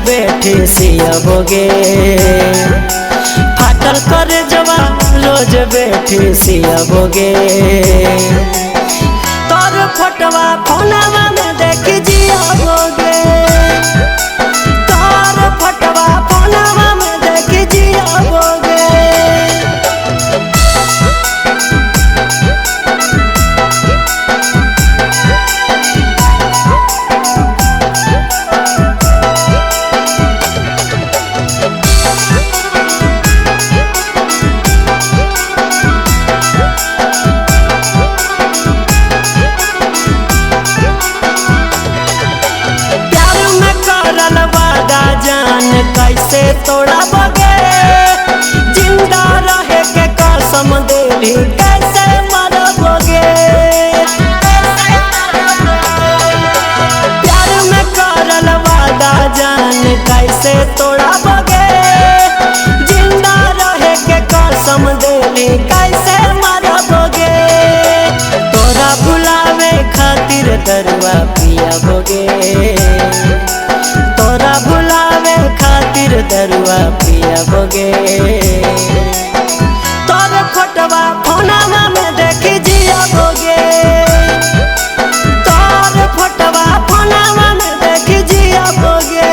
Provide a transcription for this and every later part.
बैठे सियाबोगे फाटल कर जवा रोज बैठे सियाबोगे तोर फोटवा फोनवा में देख जियाबोगे तोर फोटवा फोनवा में देख जियाबोगे कैसे तोड़ा बगे जिंदा रहे के कसम देली कैसे मरबोगे प्यार में करल वादा जान कैसे तोड़ा बगे जिंदा रहे के कसम देली कैसे मरबोगे तोरा भुलावे खातिर दरुआ पियाबोगे तोरा भुलावे खातिर दरुआ पियाबोगे तोर फोटवा फोनवा में देख जियाबोगे तोर फोटवा फोनवा में देख जियाबोगे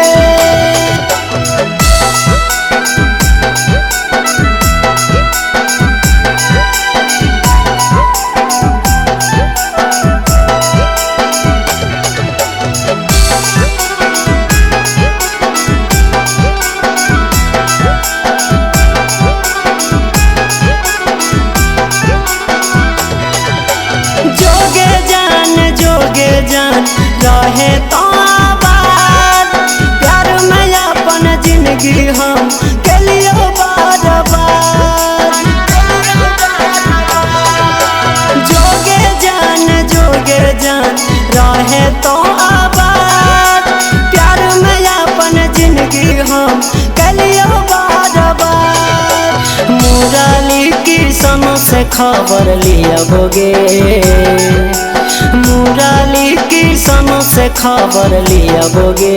जान रहे तो आबाद प्यार में अपन जिंदगी हम के लिए बार बार जोगे जान रहे तो आबाद प्यार में अपन जिंदगी हम के लिए बार बार मुरली की सनों से खबर लियाबोगे मुरली की सनों से खबर लियाबोगे